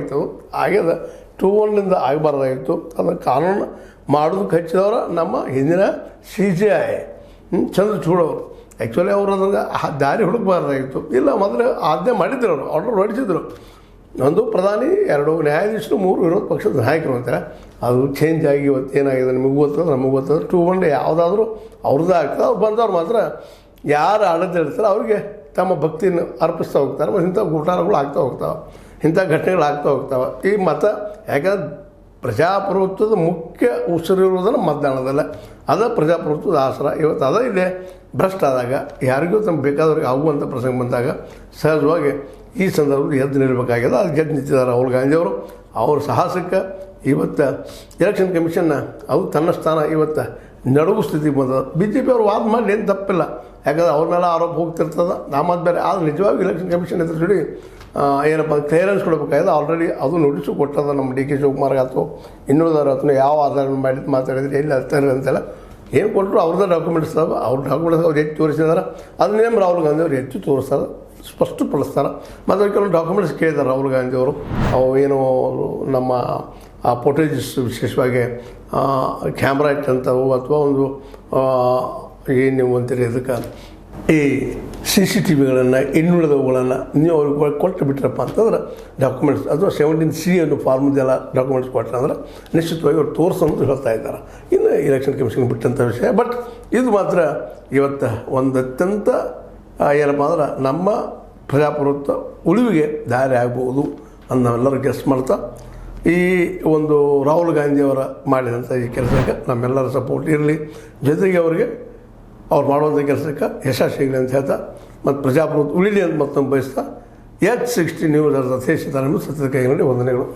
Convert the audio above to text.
ಆಗಿತ್ತು, ಆಗ್ಯದ. 2-1 ಆಗಬಾರ್ದಾಗಿತ್ತು. ಅದನ್ನು ಕಾನೂನು ಮಾಡೋದಕ್ಕೆ ಹಚ್ಚಿದವರು ನಮ್ಮ ಹಿಂದಿನ CJI ಚಂದ್ರಚೂಡ್ ಅವರು. ಆ್ಯಕ್ಚುಲಿ ಅವರು ಅದನ್ನು ದಾರಿ ಹುಡುಕಬಾರ್ದಾಗಿತ್ತು. ಇಲ್ಲ, ಮೊದಲು ಆಜ್ಞೆ ಮಾಡಿದ್ರು, ಅವರು ಆರ್ಡರ್ ಹೊರಡಿಸಿದ್ರು. 1 ಪ್ರಧಾನಿ, 2 ನ್ಯಾಯಾಧೀಶರು, 3 ವಿರೋಧ ಪಕ್ಷದ ನಾಯಕರು ಅಂತಾರೆ. ಅದು ಚೇಂಜ್ ಆಗಿ ಇವತ್ತು ಏನಾಗಿದೆ ನಿಮಗೆ ಗೊತ್ತದ, ನಮಗೆ ಗೊತ್ತದ. 2-1 ಯಾವುದಾದ್ರೂ ಅವ್ರದ್ದೇ ಆಗ್ತದೆ. ಅವ್ರು ಬಂದವ್ರು ಮಾತ್ರ ಯಾರು ಆಡಳಿತ ಇರ್ತಾರೆ ಅವ್ರಿಗೆ ತಮ್ಮ ಭಕ್ತಿಯನ್ನು ಅರ್ಪಿಸ್ತಾ ಹೋಗ್ತಾರೆ. ಮತ್ತು ಇಂಥ ಘಟನೆಗಳು ಆಗ್ತಾ ಹೋಗ್ತಾವೆ, ಇಂಥ ಘಟನೆಗಳು ಆಗ್ತಾ ಹೋಗ್ತಾವೆ. ಈ ಮತ ಯಾಕಂದ್ರೆ ಪ್ರಜಾಪ್ರಭುತ್ವದ ಮುಖ್ಯ ಉಸಿರಿರುವುದನ್ನು ಮತದಾನದಲ್ಲ. ಅದ ಪ್ರಜಾಪ್ರಭುತ್ವದ ಆಸರ. ಇವತ್ತು ಅದ ಇದೆ ಭ್ರಷ್ಟ ಆದಾಗ, ಯಾರಿಗೂ ತಮ್ಮ ಬೇಕಾದವ್ರಿಗೆ ಆಗುವಂಥ ಪ್ರಸಂಗ ಬಂದಾಗ ಸಹಜವಾಗಿ ಈ ಸಂದರ್ಭದಲ್ಲಿ ಎದ್ದು ನಿಲ್ಲಬೇಕಾಗಿದೆ. ಅದು ಗೆದ್ದು ನಿಂತಿದ್ದಾರೆ ರಾಹುಲ್ ಗಾಂಧಿಯವರು. ಅವ್ರ ಸಾಹಸಕ್ಕೆ ಇವತ್ತು ಎಲೆಕ್ಷನ್ ಕಮಿಷನ್ನ ಅದು ತನ್ನ ಸ್ಥಾನ ಇವತ್ತು ನಡುವು ಸ್ಥಿತಿಗೆ ಬಂದದ. BJP ಅವರು ವಾದ ಮಾಡಿ ಏನು ತಪ್ಪಿಲ್ಲ, ಯಾಕಂದ್ರೆ ಅವ್ರ ಮೇಲೆ ಆರೋಪ ಹೋಗ್ತಿರ್ತದೆ. ನಮ್ಮದು ಬೇರೆ. ಆದರೆ ನಿಜವಾಗಿ ಎಲೆಕ್ಷನ್ ಕಮಿಷನ್ ಎದುರು ಏನಪ್ಪ ಕ್ಲಿಯರೆನ್ಸ್ ಕೊಡಬೇಕಾಗಿದೆ. ಆಲ್ರೆಡಿ ಅದು ನೋಟಿಸು ಕೊಟ್ಟದ. ನಮ್ಮ DK ಶಿವಕುಮಾರ್ಗೆ ಅಥವಾ ಇನ್ನುಳಿದವ್ರು ಅಥವಾ ಯಾವ ಆಧಾರ ಮಾಡಿ ಮಾತಾಡಿದ್ರೆ ಎಲ್ಲಿ ಆಗ್ತಾರೆ ಅಂತೆಲ್ಲ ಏನು ಕೊಟ್ಟರು ಅವ್ರದ್ದು ಡಾಕ್ಯುಮೆಂಟ್ಸ್ ಅದಾವೆ. ಅವ್ರ ಡಾಕ್ಯುಮೆಂಟ್ಸ್ ಅವ್ರು ಹೆಚ್ಚು ತೋರಿಸಿದಾರೆ. ಅದನ್ನೇನು ರಾಹುಲ್ ಗಾಂಧಿ ಅವ್ರು ಹೆಚ್ಚು ತೋರಿಸ್ತಾರೆ, ಸ್ಪಷ್ಟಪಡಿಸ್ತಾರೆ. ಮತ್ತು ಕೆಲವು ಡಾಕ್ಯುಮೆಂಟ್ಸ್ ಕೇಳಿದ್ದಾರೆ ರಾಹುಲ್ ಗಾಂಧಿ ಅವರು. ಅವು ಏನು ನಮ್ಮ ಫೋಟೇಜಸ್, ವಿಶೇಷವಾಗಿ ಕ್ಯಾಮ್ರಾ ಇಟ್ಟಂಥವು ಅಥವಾ ಒಂದು ಏನು ನೀವು ಅಂತೀರಿ ಅದಕ್ಕೆ ಈ CCTVಗಳನ್ನು ಇನ್ನುಳಿದವುಗಳನ್ನು ನೀವು ಅವ್ರಿಗೆ ಕೊಟ್ಟು ಬಿಟ್ರಪ್ಪ ಅಂತಂದ್ರೆ ಡಾಕ್ಯುಮೆಂಟ್ಸ್ ಅಥವಾ 17C ಅನ್ನೋ ಫಾರ್ಮದೆಲ್ಲ ಡಾಕ್ಯುಮೆಂಟ್ಸ್ ಕೊಟ್ಟರೆ ಅಂದ್ರೆ ನಿಶ್ಚಿತವಾಗಿ ಅವ್ರು ತೋರಿಸೋದು ಹೇಳ್ತಾ ಇದ್ದಾರೆ. ಇನ್ನು ಎಲೆಕ್ಷನ್ ಕಮಿಷನ್ ಬಿಟ್ಟಂಥ ವಿಷಯ. ಬಟ್ ಇದು ಮಾತ್ರ ಇವತ್ತು ಒಂದು ಅತ್ಯಂತ ಏನಪ್ಪ ಅಂದ್ರೆ ನಮ್ಮ ಪ್ರಜಾಪ್ರಭುತ್ವ ಉಳಿವಿಗೆ ದಾರಿ ಆಗ್ಬೋದು ಅಂತ ನಾವೆಲ್ಲರೂ ಗೆಸ್ ಮಾಡ್ತಾ, ಈ ಒಂದು ರಾಹುಲ್ ಗಾಂಧಿಯವರ ಮಾಡಿದಂಥ ಈ ಕೆಲಸಕ್ಕೆ ನಮ್ಮೆಲ್ಲರ ಸಪೋರ್ಟ್ ಇರಲಿ. ಜೊತೆಗೆ ಅವರಿಗೆ ಅವ್ರು ಮಾಡುವಂಥ ಕೆಲಸಕ್ಕೆ ಯಶಸ್ವಿಗಲಿ ಅಂತ ಹೇಳ್ತಾ, ಮತ್ತು ಪ್ರಜಾಪ್ರಭುತ್ವ ಉಳಿಲಿ ಅಂತ ಮತ್ತೊಮ್ಮೆ ಬಯಸ್ತಾ, H60 ನ್ಯೂಸ್ ದೇಶದ ಸತ್ಯದ ಕೈಗೊಂಡು ವಂದನೆಗಳು.